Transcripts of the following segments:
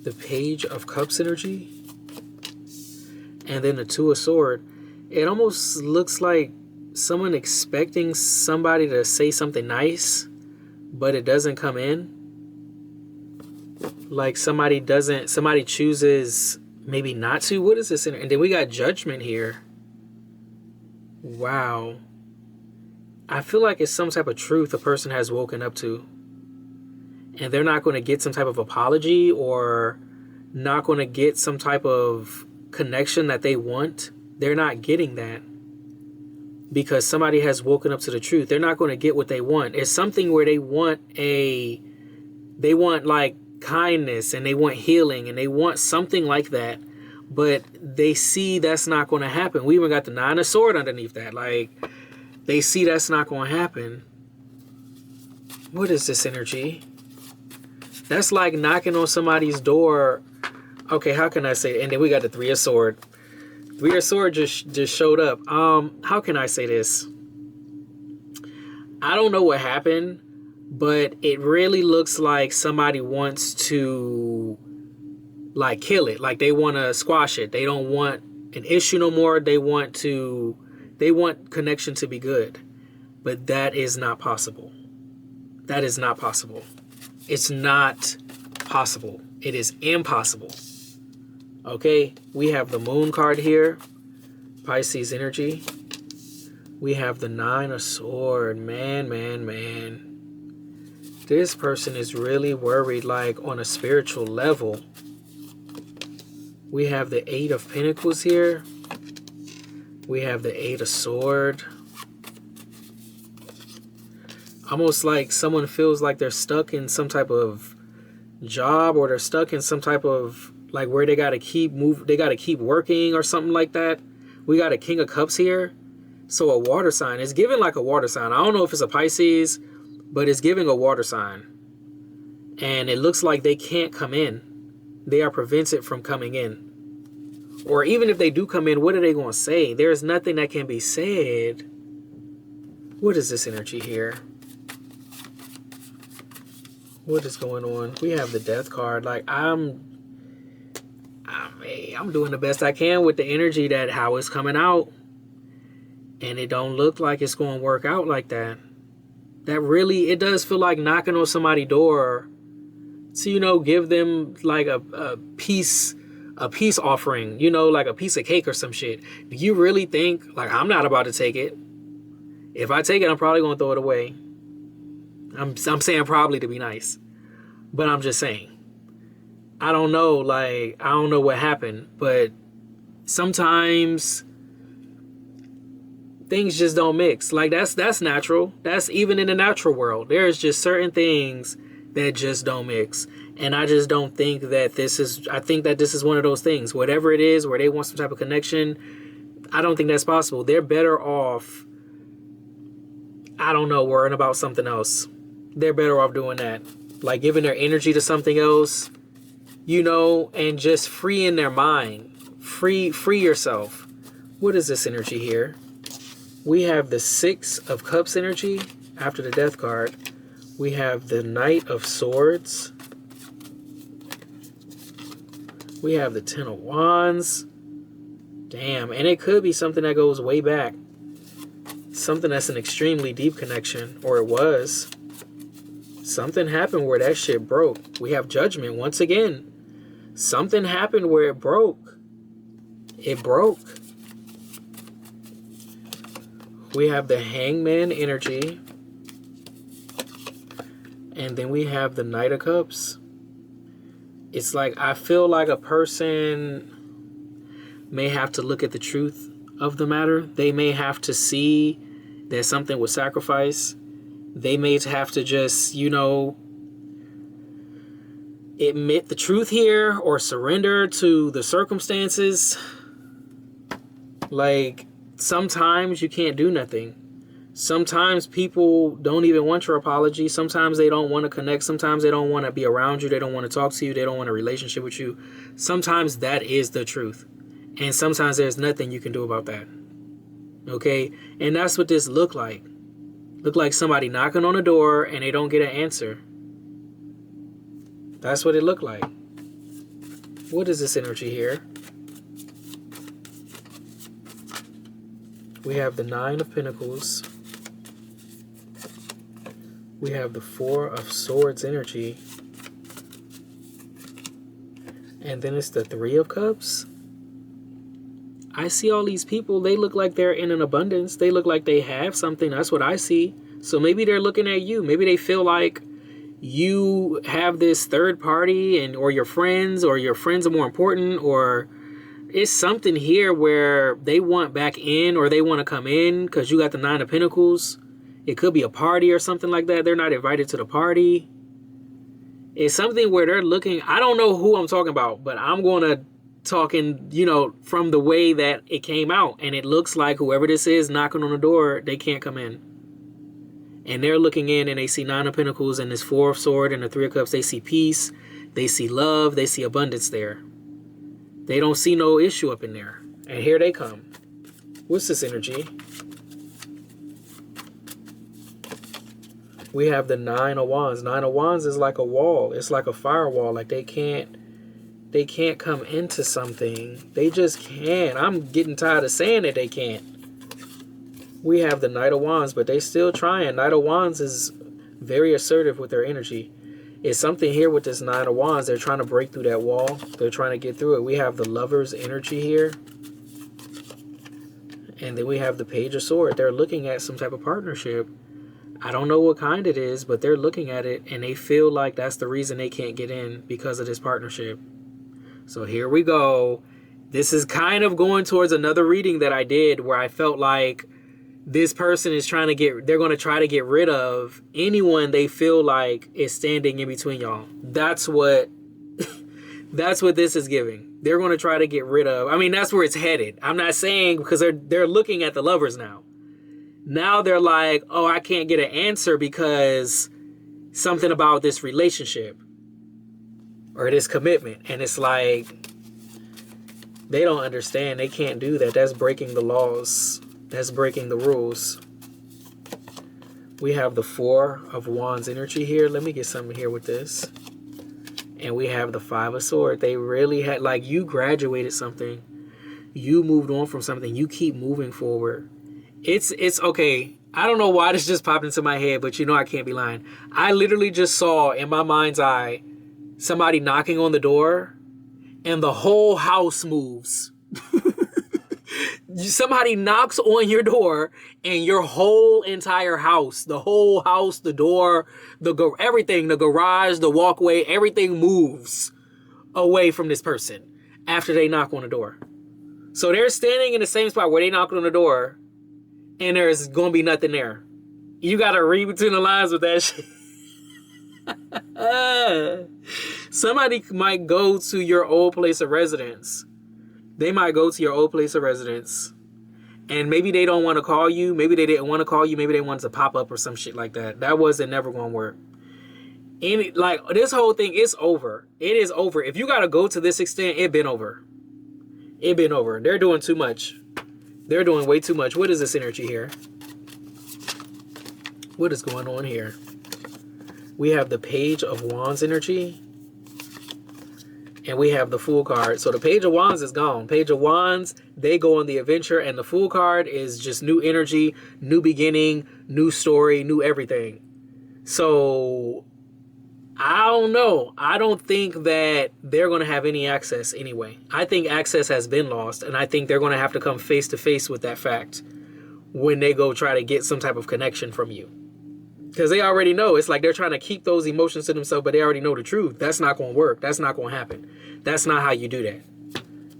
the Page of Cups energy, and then the Two of Swords. It almost looks like someone expecting somebody to say something nice, but it doesn't come in. Like somebody chooses maybe not to. What is this? And then we got Judgment here. Wow. I feel like it's some type of truth a person has woken up to. And they're not going to get some type of apology or not going to get some type of connection that they want. They're not getting that because somebody has woken up to the truth. They're not going to get what they want. It's something where they want like kindness and they want healing and they want something like that, but they see that's not going to happen. We even got the Nine of Swords underneath that. Like, they see that's not going to happen. What is this energy? That's like knocking on somebody's door. Okay, how can I say it? And then we got the Three of Swords. Three of Swords just showed up. How can I say this? I don't know what happened, but it really looks like somebody wants to like kill it. Like they want to squash it. They don't want an issue no more. They want connection to be good. But that is not possible. That is not possible. It's not possible. It is impossible. Okay, we have the Moon card here. Pisces energy. We have the Nine of Swords. Man. This person is really worried, like on a spiritual level. We have the Eight of Pentacles here. We have the Eight of Swords. Almost like someone feels like they're stuck in some type of job, or they're stuck in some type of like where they gotta keep working or something like that. We got a King of Cups here. So a water sign. It's giving like a water sign. I don't know if it's a Pisces, but it's giving a water sign. And it looks like they can't come in. They are prevented from coming in. Or even if they do come in, what are they going to say? There's nothing that can be said. What is this energy here? What is going on? We have the Death card. Like I'm doing the best I can with the energy that how it's coming out. And it don't look like it's going to work out like that. That really, it does feel like knocking on somebody's door to, give them like a peace offering, like a piece of cake or some shit. Do you really think, like, I'm not about to take it? If I take it, I'm probably going to throw it away. I'm saying probably to be nice. But I'm just saying. I don't know, I don't know what happened. But sometimes things just don't mix. Like that's natural. That's even in the natural world. There's just certain things that just don't mix. And I just don't think that I think that this is one of those things. Whatever it is, where they want some type of connection, I don't think that's possible. They're better off, I don't know, worrying about something else. They're better off doing that. Like giving their energy to something else, and just freeing their mind. Free yourself. What is this energy here? We have the Six of Cups energy after the Death card. We have the Knight of Swords. We have the Ten of Wands. Damn, and it could be something that goes way back. Something that's an extremely deep connection, or it was. Something happened where that shit broke. We have Judgment once again. Something happened where it broke. It broke. We have the Hangman energy. And then we have the Knight of Cups. It's like, I feel like a person may have to look at the truth of the matter. They may have to see that something was sacrificed. They may have to just, admit the truth here or surrender to the circumstances. Like, sometimes you can't do nothing. Sometimes people don't even want your apology. Sometimes they don't want to connect. Sometimes they don't want to be around you. They don't want to talk to you. They don't want a relationship with you. Sometimes that is the truth. And sometimes there's nothing you can do about that. Okay? And that's what this looked like. Looked like somebody knocking on a door and they don't get an answer. That's what it looked like. What is this energy here? We have the Nine of Pentacles. We have the Four of Swords energy. And then it's the Three of Cups. I see all these people. They look like they're in an abundance. They look like they have something. That's what I see. So maybe they're looking at you. Maybe they feel like you have this third party, and or your friends are more important, or it's something here where they want back in, or they want to come in because you got the Nine of Pentacles. It could be a party or something like that. They're not invited to the party. It's something where they're looking. I don't know who I'm talking about, but I'm going to talk in, from the way that it came out. And it looks like whoever this is knocking on the door, they can't come in. And they're looking in and they see Nine of Pentacles and this Four of Swords and the Three of Cups. They see peace. They see love. They see abundance there. They don't see no issue up in there. And here they come. What's this energy? We have the Nine of Wands. Nine of Wands is like a wall. It's like a firewall. Like they can't come into something. They just can't. I'm getting tired of saying that they can't. We have the Knight of Wands, but they still trying. Knight of Wands is very assertive with their energy. It's something here with this Nine of Wands. They're trying to break through that wall. They're trying to get through it. We have the Lover's energy here. And then we have the Page of Swords. They're looking at some type of partnership. I don't know what kind it is, but they're looking at it and they feel like that's the reason they can't get in, because of this partnership. So here we go. This is kind of going towards another reading that I did where I felt like this person is they're going to try to get rid of anyone they feel like is standing in between y'all. That's what this is giving. They're going to try to get rid of. I mean, that's where it's headed. I'm not saying, because they're looking at the Lovers now. Now they're like, oh, I can't get an answer because something about this relationship or this commitment. And it's like, they don't understand. They can't do that. That's breaking the laws. That's breaking the rules. We have the Four of Wands energy here. Let me get something here with this. And we have the Five of Swords. They really had, like, you graduated something. You moved on from something. You keep moving forward. It's okay. I don't know why this just popped into my head, but I can't be lying. I literally just saw in my mind's eye somebody knocking on the door and the whole house moves. Somebody knocks on your door and your whole entire house, the whole house, the door, everything, the garage, the walkway, everything moves away from this person after they knock on the door. So they're standing in the same spot where they knocked on the door and there's going to be nothing there. You got to read between the lines with that shit. Somebody might go to your old place of residence. They might go to your old place of residence and maybe they don't want to call you. Maybe they didn't want to call you. Maybe they wanted to pop up or some shit like that. That wasn't never going to work. This whole thing is over. It is over. If you got to go to this extent, it been over. It been over. They're doing too much. They're doing way too much. What is this energy here? What is going on here? We have the Page of Wands energy. And we have the Fool card. So the Page of Wands is gone. Page of Wands, they go on the adventure. And the Fool card is just new energy, new beginning, new story, new everything. So I don't know. I don't think that they're going to have any access anyway. I think access has been lost. And I think they're going to have to come face to face with that fact when they go try to get some type of connection from you. Because they already know. It's like they're trying to keep those emotions to themselves, but they already know the truth. That's not going to work. That's not going to happen. That's not how you do that.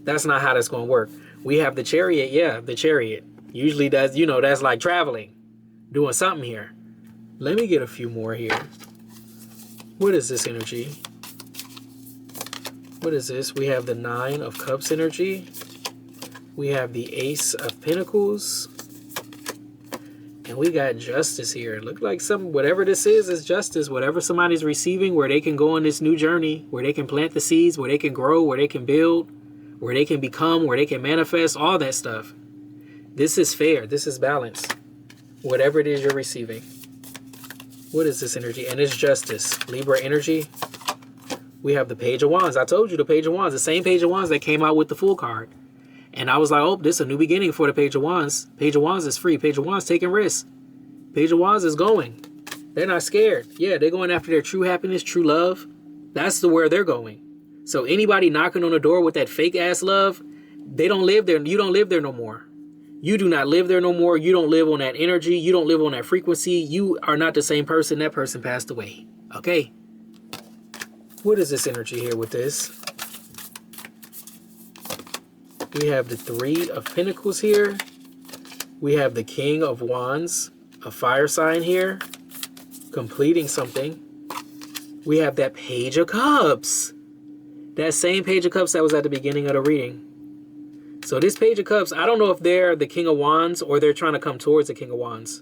That's not how that's going to work. We have the Chariot. Yeah, the Chariot. Usually that's, that's like traveling. Doing something here. Let me get a few more here. What is this energy? What is this? We have the Nine of Cups energy. We have the Ace of Pentacles. And we got Justice here. It looked like whatever this is justice. Whatever somebody's receiving, where they can go on this new journey, where they can plant the seeds, where they can grow, where they can build, where they can become, where they can manifest, all that stuff. This is fair. This is balance. Whatever it is you're receiving. What is this energy? And it's Justice. Libra energy. We have the Page of Wands. I told you the Page of Wands, the same Page of Wands that came out with the Fool card. And I was like, oh, this is a new beginning for the Page of Wands. Page of Wands is free. Page of Wands taking risks. Page of Wands is going. They're not scared. Yeah, they're going after their true happiness, true love. That's where they're going. So anybody knocking on the door with that fake ass love, they don't live there. You don't live there no more. You do not live there no more. You don't live on that energy. You don't live on that frequency. You are not the same person. That person passed away. Okay. What is this energy here with this? We have the Three of Pentacles here. We have the King of Wands, a fire sign here, completing something. We have that Page of Cups. That same Page of Cups that was at the beginning of the reading. So this Page of Cups, I don't know if they're the King of Wands or they're trying to come towards the King of Wands.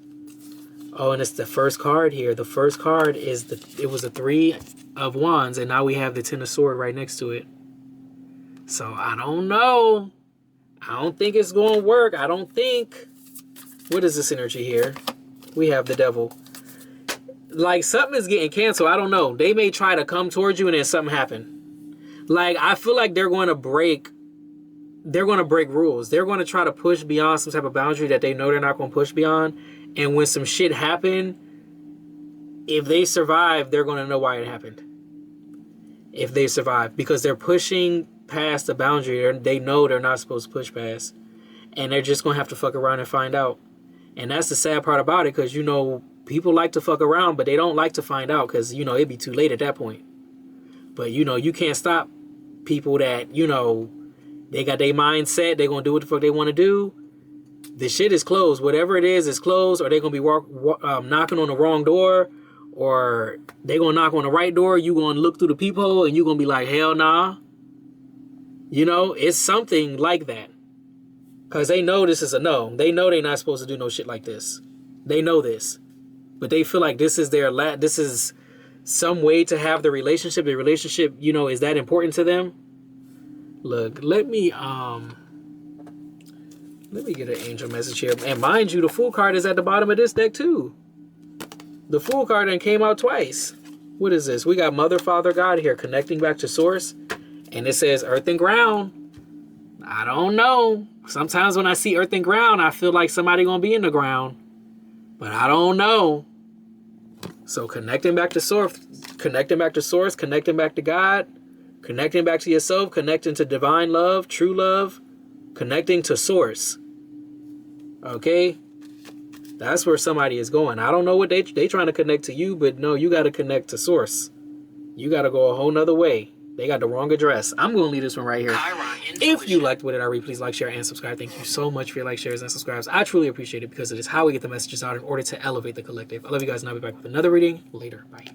Oh, and it's the first card here. The first card is it was a Three of Wands, and now we have the Ten of Swords right next to it. So I don't know. I don't think it's going to work. I don't think. What is this energy here? We have the Devil. Like something is getting canceled. I don't know. They may try to come towards you and then something happen. Like I feel like they're going to break rules. They're going to try to push beyond some type of boundary that they know they're not going to push beyond. And when some shit happen, if they survive, they're going to know why it happened. If they survive, because they're pushing past the boundary they know they're not supposed to push past, and they're just gonna have to fuck around and find out. And that's the sad part about it, because you know people like to fuck around, but they don't like to find out, because you know it'd be too late at that point. But you know you can't stop people that you know they got their mind set, they're gonna do what the fuck they want to do. The shit is closed. Whatever it is closed, or they're gonna be knocking on the wrong door, or they're gonna knock on the right door. You gonna look through the peephole and you gonna be like, hell nah. You know, it's something like that. Because they know this is a no. They know they're not supposed to do no shit like this. They know this. But they feel like this is this is some way to have the relationship. The relationship, you know, is that important to them. Look, let me get an angel message here. And mind you, the Fool card is at the bottom of this deck too. The Fool card then came out twice. What is this? We got Mother, Father, God here, connecting back to Source. And it says Earth and Ground. I don't know. Sometimes when I see Earth and Ground, I feel like somebody gonna be in the ground. But I don't know. So connecting back to Source, connecting back to God, connecting back to yourself, connecting to divine love, true love, connecting to Source. Okay? That's where somebody is going. I don't know what they trying to connect to you, but no, you got to connect to Source. You got to go a whole nother way. They got the wrong address. I'm going to leave this one right here. If you liked what I read, please like, share, and subscribe. Thank you so much for your likes, shares, and subscribes. I truly appreciate it because it is how we get the messages out in order to elevate the collective. I love you guys, and I'll be back with another reading later. Bye.